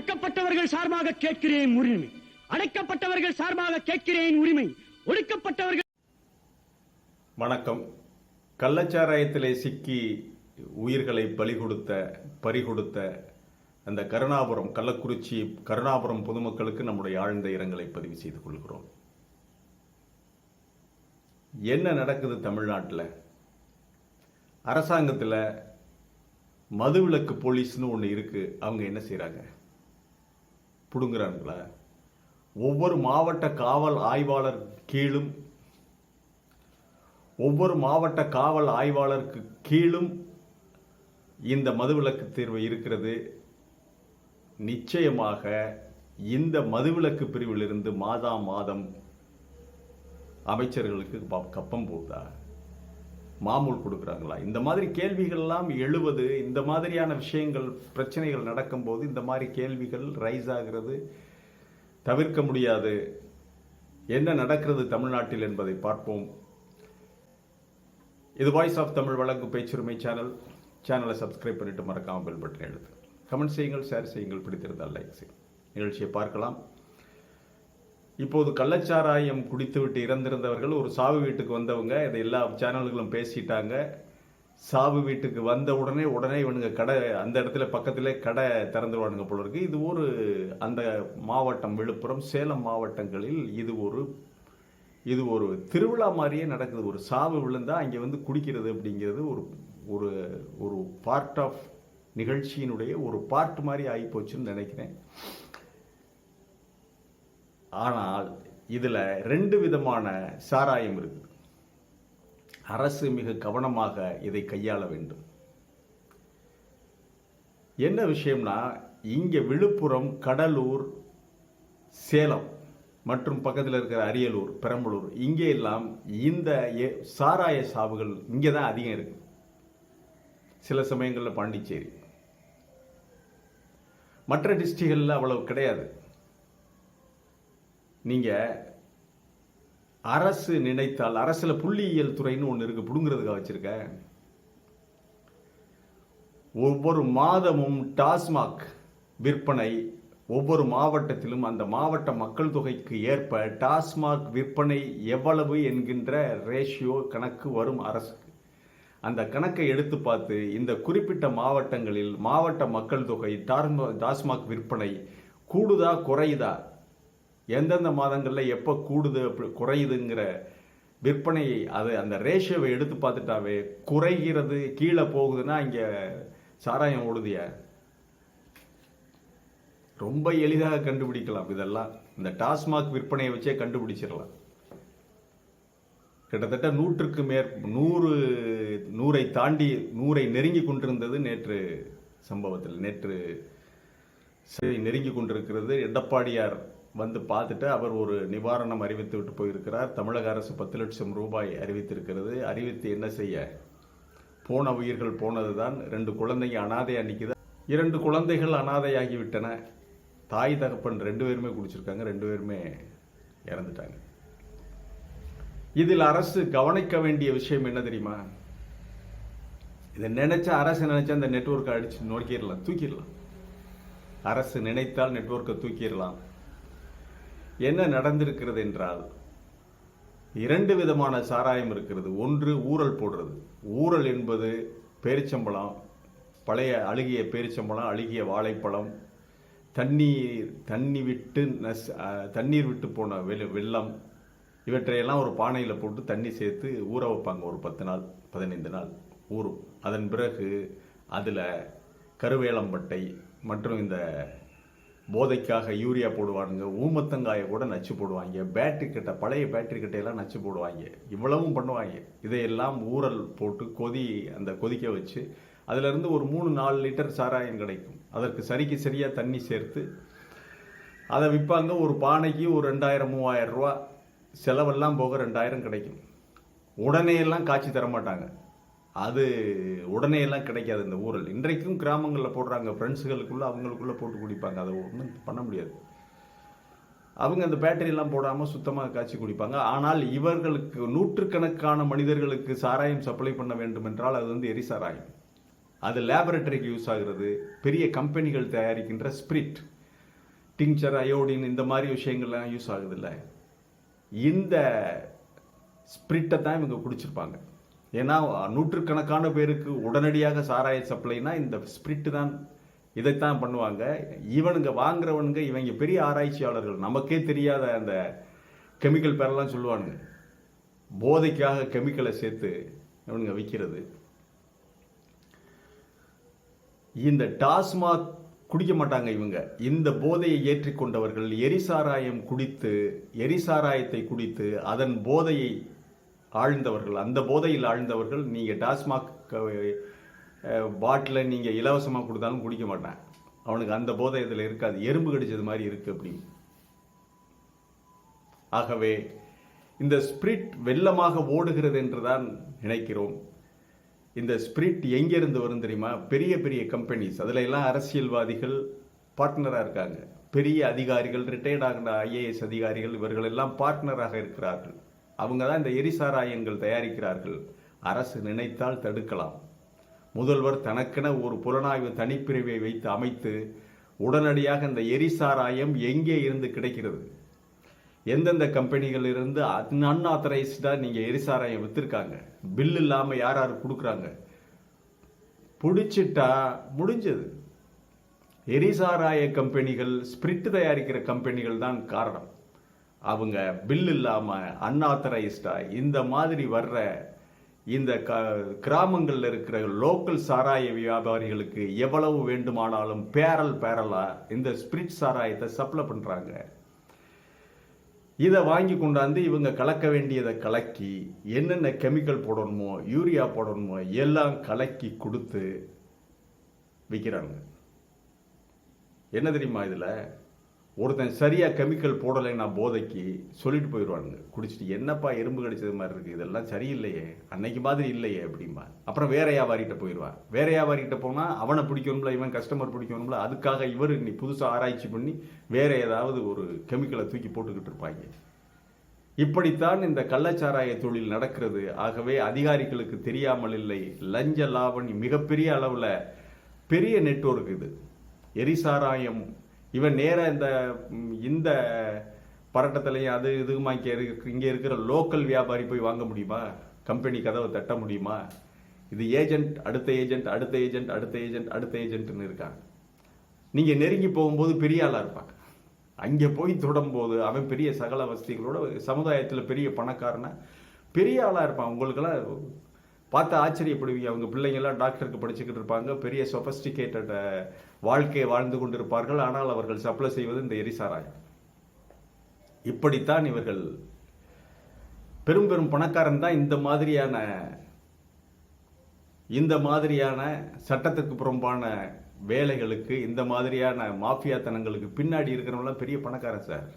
ஒடுக்கப்பட்டவர்கள் சார்பாக கேட்கிறேன் உரிமை, அடைக்கப்பட்டவர்கள் சார்பாக கேட்கிறேன் உரிமை, ஒடுக்கப்பட்டவர்கள். வணக்கம். கள்ளச்சாராயத்திலே சிக்கி உயிர்களை பறிகொடுத்த அந்த கருணாபுரம், கள்ளக்குறிச்சி கருணாபுரம் பொதுமக்களுக்கு நம்முடைய ஆழ்ந்த இரங்கலை பதிவு செய்து கொள்கிறோம். என்ன நடக்குது தமிழ்நாட்டில்? அரசாங்கத்தில் மதுவிலக்கு போலீஸ்னு ஒன்று இருக்கு. அவங்க என்ன செய்கிறாங்க? புடுங்குறாங்களா? ஒவ்வொரு மாவட்ட காவல் ஆய்வாளர் கீழும் இந்த மதுவிலக்கு தீர்வு இருக்கிறது. நிச்சயமாக இந்த மதுவிலக்கு பிரிவிலிருந்து மாதம் அமைச்சர்களுக்கு கப்பம் போகுதா? மாமூல் கொடுக்குறாங்களா? இந்த மாதிரி கேள்விகள்லாம் எழுவது, இந்த மாதிரியான விஷயங்கள் பிரச்சனைகள் நடக்கும்போது இந்த மாதிரி கேள்விகள் ரைஸ் ஆகிறது தவிர்க்க முடியாது. என்ன நடக்கிறது தமிழ்நாட்டில் என்பதை பார்ப்போம். இது வாய்ஸ் ஆஃப் தமிழ் வழங்கும் பேச்சுரிமை சேனலை சப்ஸ்கிரைப் பண்ணிட்டு மறக்காமல் பெல் பட்டன் எழுது. கமெண்ட் செய்யுங்கள், ஷேர் செய்யுங்கள், பிடித்திருந்தால் லைக் செய்யுங்கள். நிகழ்ச்சியை பார்க்கலாம். இப்போது கள்ளச்சாராயம் குடித்துவிட்டு இறந்திருந்தவர்கள் ஒரு சாவு வீட்டுக்கு வந்தவங்க, இதை எல்லா சேனல்களும் பேசிட்டாங்க. சாவு வீட்டுக்கு வந்த உடனே இவனுங்க கடை, அந்த இடத்துல பக்கத்திலே கடை திறந்துருவானுங்க போல இருக்கு. இது ஒரு அந்த மாவட்டம், விழுப்புரம், சேலம் மாவட்டங்களில் இது ஒரு திருவிழா மாதிரியே நடக்குது. ஒரு சாவு விழுந்தா அங்கே வந்து குடிக்கிறது அப்படிங்கிறது ஒரு பார்ட் ஆஃப் நிகழ்ச்சியினுடைய ஒரு பார்ட் மாதிரி ஆகிப்போச்சுன்னு நினைக்கிறேன். ஆனால் இதில் 2 விதமான சாராயம் இருக்கு. அரசு மிக கவனமாக இதை கையாள வேண்டும். என்ன விஷயம்னா, இங்கே விழுப்புரம், கடலூர், சேலம் மற்றும் பக்கத்தில் இருக்கிற அரியலூர், பெரம்பலூர், இங்கே எல்லாம் இந்த சாராய சாவுகள் இங்கே தான் அதிகம் இருக்கு. சில சமயங்களில் பாண்டிச்சேரி, மற்ற டிஸ்ட்ரிக்ட்களில் அவ்வளவு கிடையாது. நீங்க அரசு நினைத்தால், அரசுல புள்ளியியல் துறைன்னு ஒன்று இருக்கு, புடுங்கிறதுக்காக வச்சிருக்க. ஒவ்வொரு மாதமும் டாஸ்மாக் விற்பனை ஒவ்வொரு மாவட்டத்திலும் அந்த மாவட்ட மக்கள் தொகைக்கு ஏற்ப டாஸ்மாக் விற்பனை எவ்வளவு என்கின்ற ரேஷியோ கணக்கு வரும் அரசுக்கு. அந்த கணக்கை எடுத்து பார்த்து இந்த குறிப்பிட்ட மாவட்டங்களில் மாவட்ட மக்கள் தொகை டாஸ்மாக் விற்பனை கூடுதா குறையுதா, எந்தெந்த மாதங்களில் எப்போ கூடுது குறையுதுங்கிற விற்பனையை அந்த ரேஷியோவை எடுத்து பார்த்துட்டாவே குறைகிறது, கீழே போகுதுன்னா இங்கே சாராயம் ஓடுதிய ரொம்ப எளிதாக கண்டுபிடிக்கலாம். இதெல்லாம் இந்த டாஸ்மாக் விற்பனையை வச்சே கண்டுபிடிச்சிடலாம். கிட்டத்தட்ட 100க்கு 100 தாண்டி 100 நெருங்கி கொண்டிருந்தது நேற்று சம்பவத்தில். நேற்று நெருங்கி கொண்டிருக்கிறது. எடப்பாடியார் வந்து பார்த்துட்டு அவர் ஒரு நிவாரணம் அறிவித்து விட்டு போயிருக்கிறார். தமிழக அரசு 10 லட்சம் ரூபாய் அறிவித்திருக்கிறது. அறிவித்து என்ன செய்ய? போன உயிர்கள் போனதுதான். 2 குழந்தைங்க அனாதையா நிற்குது. 2 குழந்தைகள் அனாதையாகிவிட்டன. தாய் தகப்பன் 2 பேருமே குடிச்சிருக்காங்க, 2 பேருமே இறந்துட்டாங்க. இதில் அரசு கவனிக்க வேண்டிய விஷயம் என்ன தெரியுமா? இதை அரசு நினைச்சா அந்த நெட்வொர்க்கை அடிச்சு நோக்கிடலாம், தூக்கிடலாம். அரசு நினைத்தால் நெட்வொர்க்கை தூக்கிடலாம். என்ன நடந்திருக்கிறது என்றால், 2 விதமான சாராயம் இருக்கிறது. ஒன்று ஊறல் போடுறது. ஊறல் என்பது பேரிச்சம்பழம், பழைய அழுகிய பேரிச்சம்பழம், அழுகிய வாழைப்பழம், தண்ணீர் விட்டு போன வெள்ளம், இவற்றையெல்லாம் ஒரு பானையில் போட்டு தண்ணி சேர்த்து ஊற வைப்பாங்க. ஒரு 10 நாள் 15 நாள் ஊறும். அதன் பிறகு அதில் கருவேலம்பட்டை மற்றும் இந்த போதைக்காக யூரியா போடுவாங்க, ஊமத்தங்காயை கூட நச்சு போடுவாங்க, பழைய பேட்டரி கட்டையெல்லாம் நச்சு போடுவாங்க. இவ்வளவும் பண்ணுவாங்க. இதையெல்லாம் ஊறல் போட்டு கொதிக்க வச்சு அதிலிருந்து ஒரு 3-4 லிட்டர் சாராயம் கிடைக்கும். அதற்கு சரியாக தண்ணி சேர்த்து அதை விற்பாங்க. ஒரு பானைக்கு ஒரு 2000-3000 ரூபா, செலவெல்லாம் போக 2000 கிடைக்கும். உடனே எல்லாம் காய்ச்சி தரமாட்டாங்க. அது உடனே எல்லாம் கிடைக்காது. இந்த ஊரல் இன்றைக்கும் கிராமங்களில் போடுறாங்க. ஃப்ரெண்ட்ஸுகளுக்குள்ள அவங்களுக்குள்ள போட்டு குடிப்பாங்க. அதை ஒன்றும் பண்ண முடியாது. அவங்க அந்த பேட்டரியெல்லாம் போடாமல் சுத்தமாக காய்ச்சி குடிப்பாங்க. ஆனால் இவர்களுக்கு நூற்றுக்கணக்கான மனிதர்களுக்கு சாராயம் சப்ளை பண்ண வேண்டும் என்றால் அது வந்து எரிசாராயம். அது லேபரட்டரிக்கு யூஸ் ஆகிறது. பெரிய கம்பெனிகள் தயாரிக்கின்ற ஸ்பிரிட், டிங்சர், அயோடின் இந்த மாதிரி விஷயங்கள்லாம் யூஸ் ஆகுதுல்ல, இந்த ஸ்பிரிட்டை தான் இவங்க குடிச்சிருப்பாங்க. ஏன்னா நூற்றுக்கணக்கான பேருக்கு உடனடியாக சாராய சப்ளைனா இந்த ஸ்பிரிட்டு தான், இதைத்தான் பண்ணுவாங்க. இவனுங்க வாங்குறவனுங்க இவங்க பெரிய ஆராய்ச்சியாளர்கள், நமக்கே தெரியாத அந்த கெமிக்கல் பேரெல்லாம் சொல்லுவானுங்க. போதைக்காக கெமிக்கலை சேர்த்து இவனுங்க விற்கிறது. இந்த டாஸ்மாக் குடிக்க மாட்டாங்க இவங்க. இந்த போதையை ஏற்றிக்கொண்டவர்கள் எரிசாராயத்தை குடித்து அதன் போதையை ஆழ்ந்தவர்கள், அந்த போதையில் ஆழ்ந்தவர்கள். நீங்க டாஸ்மாக் பாட்டில் நீங்க இலவசமாக கொடுத்தாலும் குடிக்க மாட்டான். அவனுக்கு அந்த போதை இதில் இருக்காது, எறும்பு கடிச்சது மாதிரி இருக்கு அப்படி. ஆகவே இந்த ஸ்பிரிட் வெள்ளமாக ஓடுகிறது என்றுதான் நினைக்கிறோம். இந்த ஸ்பிரிட் எங்கிருந்து வரும் தெரியுமா? பெரிய பெரிய கம்பெனிஸ், அதில் எல்லாம் அரசியல்வாதிகள் பார்ட்னராக இருக்காங்க. பெரிய அதிகாரிகள், ரிட்டையர்ட் ஆகிற ஐஏஎஸ் அதிகாரிகள், இவர்கள் எல்லாம் பார்ட்னராக இருக்கிறார்கள். அவங்க தான் இந்த எரிசாராயங்கள் தயாரிக்கிறார்கள். அரசு நினைத்தால் தடுக்கலாம். முதல்வர் தனக்கென ஒரு புலனாய்வு தனிப்பிரிவை வைத்து அமைத்து உடனடியாக இந்த எரிசாராயம் எங்கே இருந்து கிடைக்கிறது, எந்தெந்த கம்பெனிகள் இருந்து அன்ஆத்தரைஸ்டா நீங்க எரிசாராயம் வித்திருக்காங்க, பில் இல்லாம யார் யாரு கொடுக்குறாங்க, பிடிச்சிட்டா முடிஞ்சது. எரிசாராய கம்பெனிகள், ஸ்பிரிட் தயாரிக்கிற கம்பெனிகள் தான் காரணம். அவங்க பில் இல்லாம அன்ஆத்தரைஸ்டா இந்த மாதிரி வர்ற இந்த கிராமங்கள்ல இருக்கிற லோக்கல் சாராய வியாபாரிகளுக்கு எவ்வளவு வேண்டுமானாலும் பேரலா இந்த ஸ்பிரிட் சாராயத்தை சப்ளை பண்றாங்க. இதை வாங்கி கொண்டாந்து இவங்க கலக்க வேண்டியதை கலக்கி, என்னென்ன கெமிக்கல் போடணுமோ, யூரியா போடணுமோ எல்லாம் கலக்கி கொடுத்து விற்கிறாங்க. என்ன தெரியுமா, இதுல ஒருத்தன் சரியா கெமிக்கல் போடலைன்னா போதைக்கு சொல்லிட்டு போயிடுவானுங்க. குடிச்சிட்டு என்னப்பா எறும்பு கடிச்சது மாதிரி இருக்கு, இதெல்லாம் சரியில்லையே, அன்னைக்கு மாதிரி இல்லையே அப்படிம்பா. அப்புறம் வேற வியாபாரிகிட்ட போயிடுவான். வேற வியாபாரிகிட்ட போனா அவனை பிடிக்கணும்ல, இவன் கஸ்டமர் பிடிக்கணும்ல, அதுக்காக இவர் நீ புதுசா ஆராய்ச்சி பண்ணி வேற ஏதாவது ஒரு கெமிக்கலை தூக்கி போட்டுக்கிட்டு இருப்பாங்க. இப்படித்தான் இந்த கள்ளச்சாராய தொழில் நடக்கிறது. ஆகவே அதிகாரிகளுக்கு தெரியாமல் இல்லை, லஞ்ச லாவணி மிகப்பெரிய அளவுல பெரிய நெட்வொர்க் இது. எரிசாராயம் இவன் நேர இந்த பரட்டத்திலையும் அது இதுமா இங்க இருக்கிற லோக்கல் வியாபாரி போய் வாங்க முடியுமா? கம்பெனி கதவை தட்ட முடியுமா? இது ஏஜென்ட், அடுத்த ஏஜென்ட், அடுத்த ஏஜென்ட், அடுத்த ஏஜென்ட், அடுத்த ஏஜென்ட்னு இருக்காங்க. நீங்க நெருங்கி போகும்போது பெரிய ஆளா இருப்பாங்க. அங்கே போய் தொடும்போது அவன் பெரிய சகல வசதிகளோட சமுதாயத்தில் பெரிய பணக்காரனா பெரிய ஆளா இருப்பான். உங்களுக்கெல்லாம் பார்த்து ஆச்சரியப்படுவீங்க. அவங்க பிள்ளைங்கெல்லாம் டாக்டருக்கு படிச்சுக்கிட்டு இருப்பாங்க, பெரிய சொபஸ்டிகேட்டட் வாழ்க்கையை வாழ்ந்து கொண்டிருப்பார்கள். ஆனால் அவர்கள் சப்ளை செய்வது இந்த எரிசாராயம். இப்படித்தான் இவர்கள் பெரும் பெரும் பணக்காரன் தான் இந்த மாதிரியான சட்டத்துக்கு புறம்பான வேலைகளுக்கு, இந்த மாதிரியான மாஃபியாத்தனங்களுக்கு பின்னாடி இருக்கிறவங்களாம் பெரிய பணக்காரன் சார்.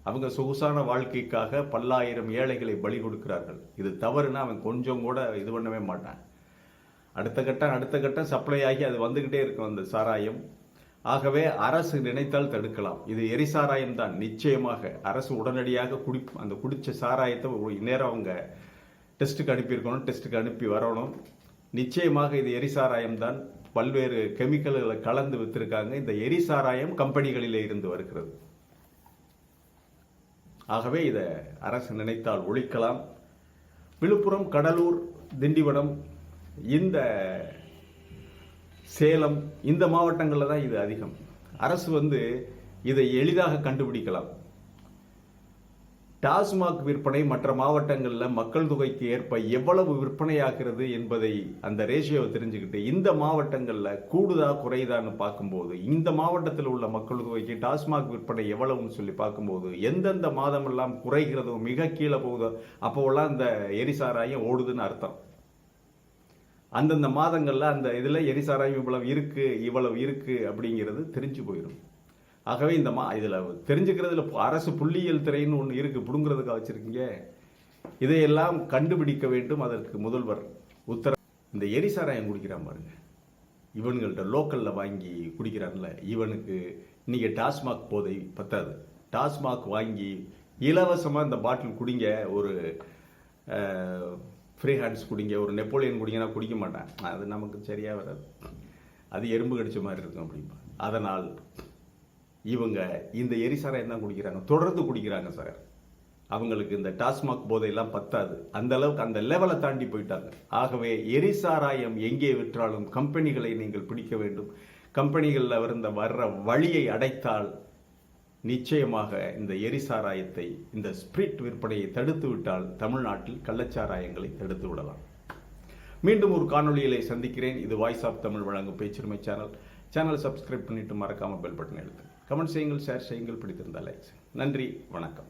அவங்க சொகுசான வாழ்க்கைக்காக பல்லாயிரம் ஏழைகளை பலி கொடுக்கிறார்கள். இது தவறுனா அவன் கொஞ்சம் கூட இது பண்ணவே மாட்டான். அடுத்த கட்டம் சப்ளை ஆகி அது வந்துகிட்டே இருக்கும் அந்த சாராயம். ஆகவே அரசு நினைத்தால் தடுக்கலாம். இது எரிசாராயம் தான். நிச்சயமாக அரசு உடனடியாக அந்த குடிச்ச சாராயத்தை நேரம் அவங்க டெஸ்ட்டுக்கு அனுப்பியிருக்கணும், டெஸ்ட்டுக்கு அனுப்பி வரணும். நிச்சயமாக இது எரிசாராயம் தான். பல்வேறு கெமிக்கல்களை கலந்து வித்திருக்காங்க. இந்த எரிசாராயம் கம்பெனிகளிலே இருந்து வருகிறது. ஆகவே இதை அரசு நினைத்தால் ஒழிக்கலாம். விழுப்புரம், கடலூர், திண்டிவனம், இந்த சேலம், இந்த மாவட்டங்களில் தான் இது அதிகம். அரசு இதை எளிதாக கண்டுபிடிக்கலாம். டாஸ்மாக் விற்பனை மற்ற மாவட்டங்களில் மக்கள் தொகைக்கு ஏற்ப எவ்வளவு விற்பனையாகிறது என்பதை அந்த ரேஷியோவை தெரிஞ்சுக்கிட்டு இந்த மாவட்டங்களில் கூடுதா குறைதான்னு பார்க்கும்போது, இந்த மாவட்டத்தில் உள்ள மக்கள் தொகைக்கு டாஸ்மாக் விற்பனை எவ்வளவுன்னு சொல்லி பார்க்கும்போது, எந்தெந்த மாதமெல்லாம் குறைகிறதோ, மிக கீழே போகுதோ அப்போவெல்லாம் இந்த எரிசாராயம் ஓடுதுன்னு அர்த்தம். அந்தந்த மாதங்களில் அந்த இதில் எரிசாராயம் இவ்வளவு இருக்கு அப்படிங்கிறது தெரிஞ்சு போயிடும். ஆகவே இதுல தெரிஞ்சுக்கிறதுல அரசு புள்ளியியல் துறைன்னு ஒன்று இருக்கு, புடுங்கிறதுக்காக வச்சிருக்கீங்க. இதையெல்லாம் கண்டுபிடிக்க வேண்டும். அதற்கு முதல்வர் உத்தரவு. இந்த எரிசாராயம் குடிக்கிறான் பாருங்க, இவன்கள்ட்ட லோக்கல்ல வாங்கி குடிக்கிறான்ல, இவனுக்கு இன்னைக்கு டாஸ்மாக் போதை பத்தாது. டாஸ்மாக் வாங்கி இலவசமா இந்த பாட்டில் குடிங்க, ஒரு ஃப்ரீ ஹேண்ட்ஸ் குடிங்க, ஒரு நெப்போலியன் குடிங்கன்னா குடிக்க மாட்டான். அது நமக்கு சரியா வராது, அது எறும்பு கடிச்ச மாதிரி இருக்கும் அப்படிம்பா. அதனால் இவங்க இந்த எரிசாராயம் தான் குடிக்கிறாங்க, தொடர்ந்து குடிக்கிறாங்க சார். அவங்களுக்கு இந்த டாஸ்மாக் போதையெல்லாம் பத்தாது, அந்த அளவுக்கு அந்த லெவலை தாண்டி போயிட்டாங்க. ஆகவே எரிசாராயம் எங்கே விற்றாலும் கம்பெனிகளை நீங்கள் பிடிக்க வேண்டும். கம்பெனிகளில் வர்ற வழியை அடைத்தால் நிச்சயமாக இந்த எரிசாராயத்தை, இந்த ஸ்பிரிட் விற்பனையை தடுத்து விட்டால் தமிழ்நாட்டில் கள்ளச்சாராயங்களை தடுத்து விடலாம். மீண்டும் ஒரு காணொளியிலே சந்திக்கிறேன். இது வாய்ஸ் ஆஃப் தமிழ் வழங்கும் பேச்சுரிமை சேனல் சப்ஸ்கிரைப் பண்ணிட்டு மறக்காம பெல் பட்டன் அழுத்துங்க. கமெண்ட் செய்யுங்கள், ஷேர் செய்யுங்கள், பிடித்திருந்தால் லைக். நன்றி, வணக்கம்.